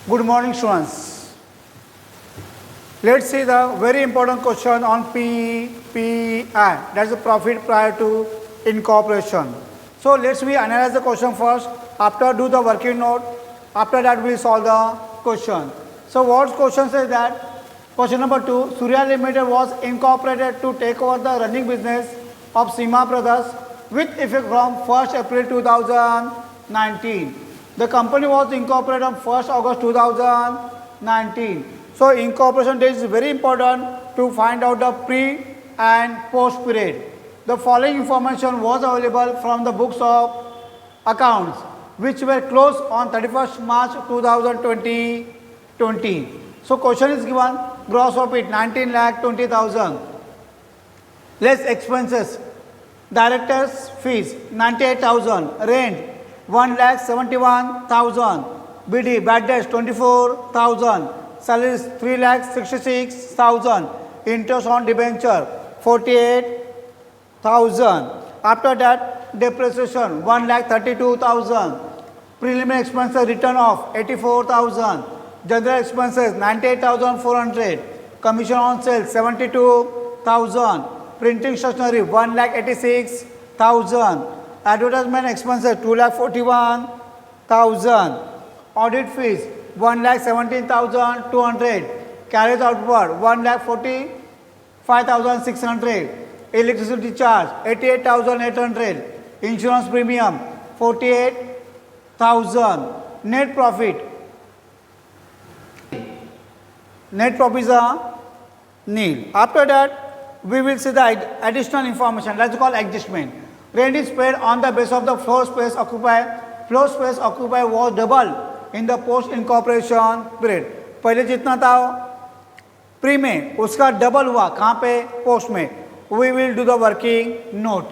Good morning, students. Let's see the very important question on PPI. That's the profit prior to incorporation. So let's we analyze the question first. After do the working note. After that we solve the question. So what question says that? Question number 2. Surya Limited was incorporated to take over the running business of Seema Brothers with effect from 1st April 2019. The company was incorporated on 1st August 2019. So incorporation date is very important to find out the pre and post period. The following information was available from the books of accounts which were closed on 31st March 2020. So question is given gross profit 19,20,000 less expenses, directors fees 98,000, rent 1,71,000, BD bad debts 24,000, salaries 3,66,000, interest on debenture 48,000. After that depreciation 1,32,000, preliminary expenses return of 84,000, general expenses 98,400, commission on sales 72,000, printing stationery 1,86,000, advertisement expenses 2,41,000, audit fees 1,17,200, carriage outward 1,45,600, electricity charge 88,800, insurance premium 48,000, net profit is a nil. After that we will see the additional information, that's called adjustment. Rent is paid on the basis of the floor space occupied. Floor space occupied was double in the post incorporation period. पहले जितना था pre में उसका double हुआ कहाँ पे post में. We will do the working note.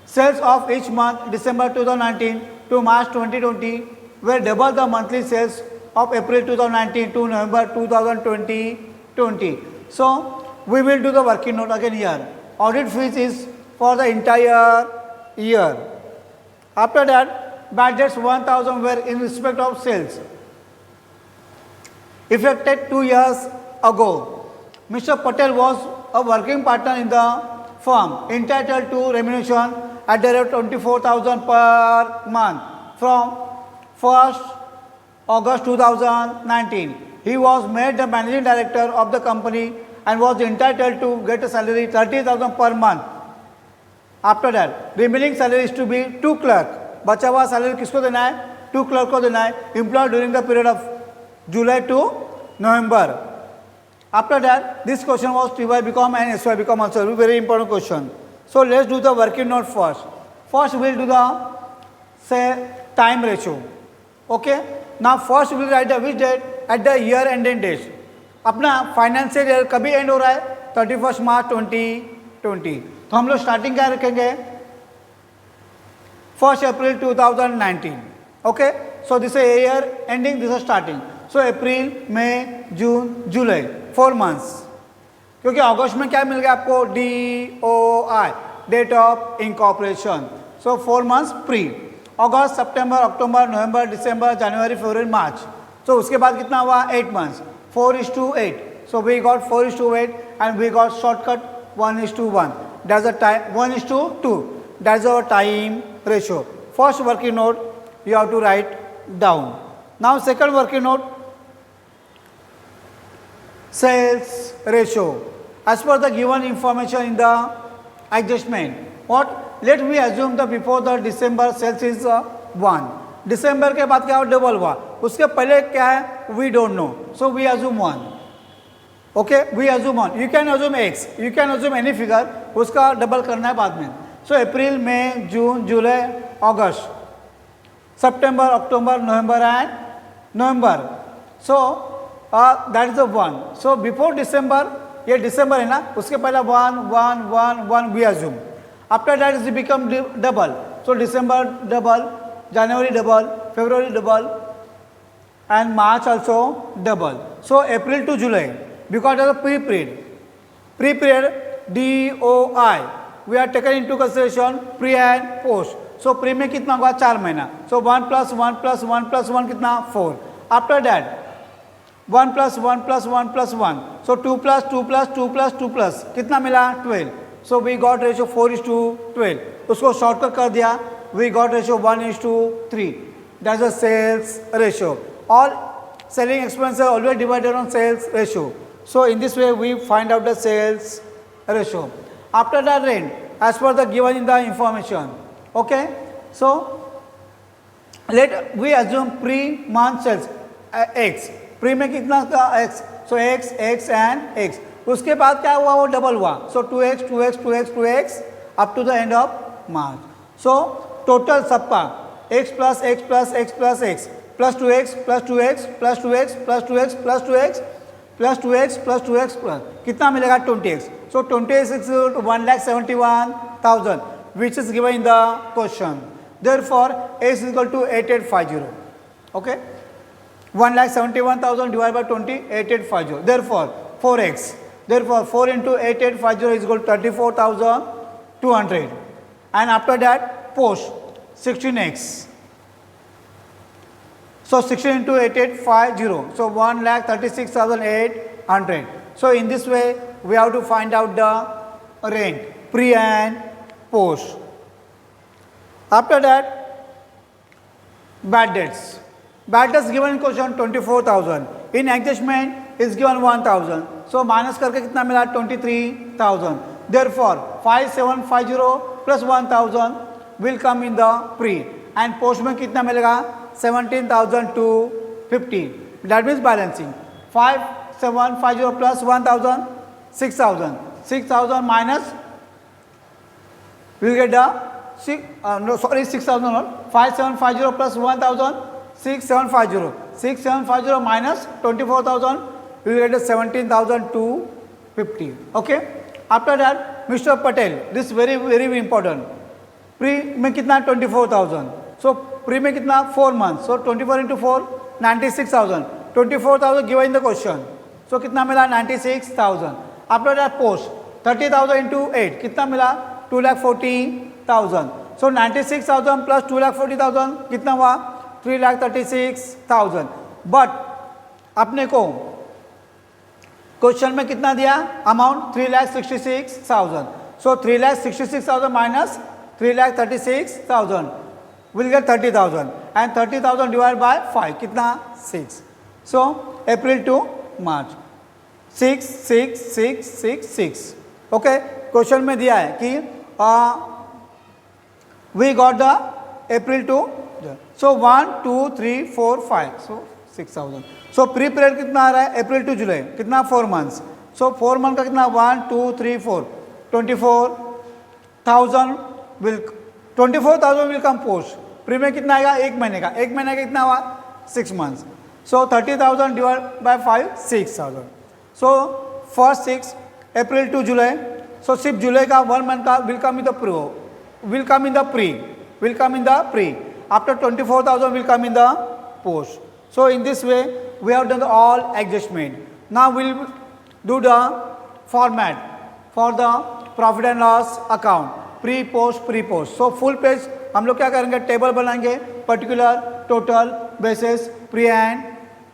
Sales of each month December 2019 to March 2020 were double the monthly sales of April 2019 to November 2020. So we will do the working note again here. Audit fees is for the entire year. After that, bad debts 1,000 were in respect of sales. Effected 2 years ago, Mr. Patel was a working partner in the firm, entitled to remuneration at the rate of 24,000 per month from 1st August 2019. He was made the managing director of the company and was entitled to get a salary 30,000 per month. After that, remaining salary is to be 2 clerk. बचा हुआ salary किसको देना है? 2 clerk को देना है. Employed during the period of July to November. After that, this question was TY become and SY become also very important question. So let's do the working note first. First we will do the say time ratio. Okay. Now first we will write the which date at the year ending date. अपना financial year कभी and हो रहा है 31 मार्च 2020. तो हम लोग starting क्या रखेंगे 1st April 2019. Okay. So this है ईयर एंडिंग, दिस है स्टार्टिंग. सो अप्रैल, मई, जून, जुलाई 4 मंथ्स. क्योंकि अगस्त में क्या मिल गया आपको DOI date of incorporation. So 4 months pre. अगस्त, सितंबर, अक्टूबर, नवंबर, दिसंबर, जनवरी, फरवरी, मार्च. सो उसके बाद कितना हुआ 8 months. 4:8. So we got 4:8 and we got shortcut 1:1. That's the time 1:2. That's our time ratio. First working note you have to write down. Now second working note, sales ratio. As per the given information in the adjustment, what? Let me assume that before the December sales is 1. December के बाद क्या हुआ double हुआ. उसके पहले क्या है we don't know. So we assume 1. Okay, we assume 1. You can assume X. You can assume any figure. उसका डबल करना है बाद में. So अप्रैल, मई, जून, जुलाई, अगस्त, सितंबर, अक्टूबर, नवंबर एंड नवंबर. So that is the 1. So before December, ये दिसंबर है ना, उसके पहले 1 we assume. After that it become double. So December double, January double, February double, and March also double. So April to July, because of the pre-period DOI, we are taken into consideration pre and post. So pre में कितना होगा 4 महीना. So 1 + 1 + 1 + 1 कितना 4. After that 1 plus 1 plus 1 plus 1, so 2 plus 2 plus 2 plus 2 plus कितना मिला 12, so we got ratio 4:12, उसको shortcut कर दिया, we got ratio 1:3, that's the sales ratio. All selling expenses are always divided on sales ratio. So in this way we find out the sales ratio. After that rent, as per the given in the information. Okay. So let we assume pre-month sales x. Pre में कितना था x. So x, x and x. उसके बाद क्या हुआ वो double हुआ. So 2x, 2x, 2x, 2x up to the end of March. So total सबका x plus x plus x plus x plus 2x plus 2x plus 2x plus 2x plus 2x plus 2x plus 2x plus कितना मिलेगा 20x. So 20x is equal to 1,71,000 which is given in the question. Therefore x is equal to 8850. Okay, 1,71,000 divided by 20, 8850. Therefore 4x. Therefore 4 into 8850 is equal to 34,200. And after that post 16x. So 16 into 8850, so 1,36,800. So in this way we have to find out the rent, pre and post. After that, bad debts. Bad debts given in question 24,000. In adjustment is given 1,000. So minus करके कितना मिला 23,000. Therefore 5,750 plus 1,000 will come in the pre. And post में कितना मिलेगा 17,250. That means balancing. 5,750 plus 1,000, 6,000. 6,000 minus, we will get the 6,000 not. 5,750 plus 1,000, 6,750. 6,750 minus 24,000, we will get the 17,250. Okay. After that, Mr. Patel, this is very important. Pre में कितना 24,000. So pre में कितना 4 months. So 24 into 4, 96,000. 24,000 given in the question. So कितना मिला 96,000. After that post 30,000 into 8 कितना मिला 2,40,000. So 96,000 plus 2,40,000 कितना हुआ 3,36,000. But अपने को क्वेश्चन में कितना दिया amount 3,66,000. So 3,66,000 minus 3,36,000 will get 30,000 and 30,000 divided by 5 कितना 6. So April to March 6, 6, 6, 6, 6. Okay, question में दिया है कि we got the April to, so 1, 2, 3, 4, 5, so 6,000. So pre period कितना आ रहा है अप्रैल टू जुलाई कितना 4 months. So 4 month का कितना 1, 2, 3, 4, 24,000 will 24,000 will come post. Pre में कितना आएगा एक महीने का कितना हुआ 6 months. So 30,000 divided by 5, 6,000. So first 6 April to July. So सिर्फ जुलाई का 1 month का will come in the pre. After 24,000 will come in the post. So in this way we have done all adjustment. Now we will do the format for the profit and loss account. Pre post. So full page हम लोग क्या करेंगे table बनाएंगे particular total basis pre and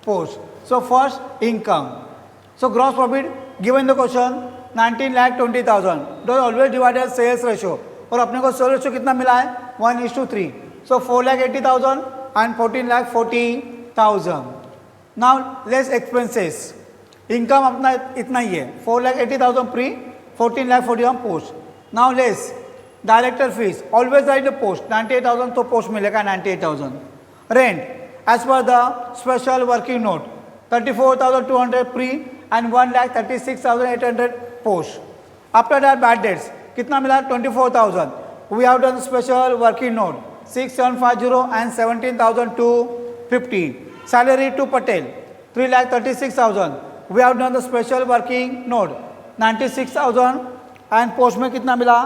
post. So first income. So gross profit given in the question 19,20,000. Don't always divided sales ratio और अपने को sales ratio कितना मिला है 1:3. So 4,80,000 and 14,40,000. Now less expenses. Income अपना इतना ही है 4,80,000 pre 14,40,000 post. Now less director fees always write the post 98,000 तो पोस्ट मिलेगा 98,000. Rent as per the special working note 34,200 pre and 1,36,800 post. After that bad debts कितना मिला 24,000. We have done special working note 6,750 and 17,250. Salary to Patel 3,36,000. We have done the special working note 96,000 and post में कितना मिला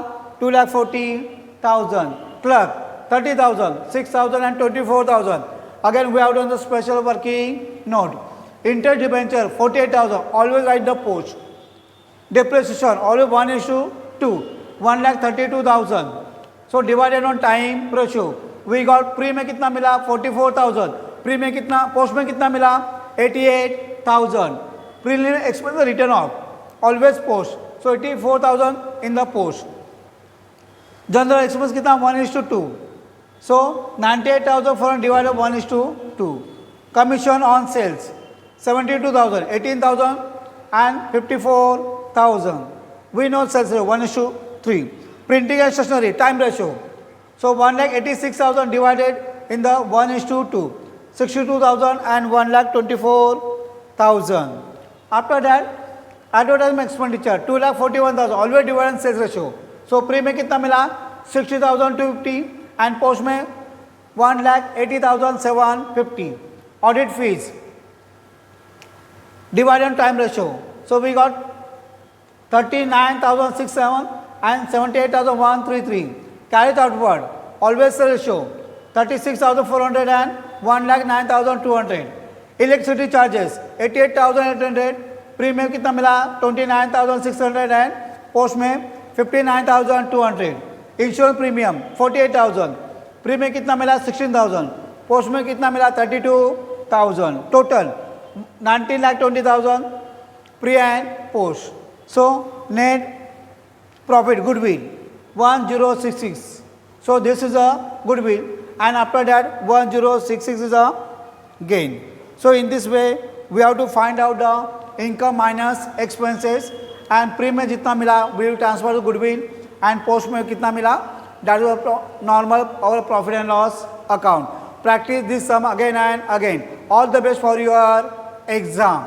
2,40,000. Clerk 30,000, 6,000 and 24,000. Again we have done the special working note. Interest debenture 48,000. Always write the post. Depreciation always 1:2. 1,32,000. So divided on time ratio. We got pre में कितना मिला 44,000. Pre में कितना post में कितना मिला 88,000. 88,000. Preliminary expense written off. Always post. So 84,000 in the post. General expense कितना 1:2. So 98,400 divided by 1:2. Commission on sales 72,000, 18,000 and 54,000. We know sales ratio 1:3. Printing and stationery time ratio. So 1,86,000 divided in the 1:2. 62,000 and 1,24,000. After that, advertisement expenditure 2,41,000. Always divided in sales ratio. So pre में कितना मिला 60,250 and post में 1,80,750. Audit fees divided on time ratio. So we got 39,067 and 78,133. Carried outward. Always sales ratio 36,400 and 1,09,200. Electricity charges 88,800. Pre में कितना मिला 29,600 and post में 59,200. Insurance premium 48,000. Pre में कितना मिला 16,000. Post में कितना मिला 32,000. Total 19,20,000 pre and post. So net profit goodwill 1066. So this is a goodwill, and after that 1066 is a gain. So in this way we have to find out the income minus expenses, and pre में जितना मिला we will transfer to goodwill, and post में कितना मिला that is normal our profit and loss account. Practice this sum again and again. All the best for your exam.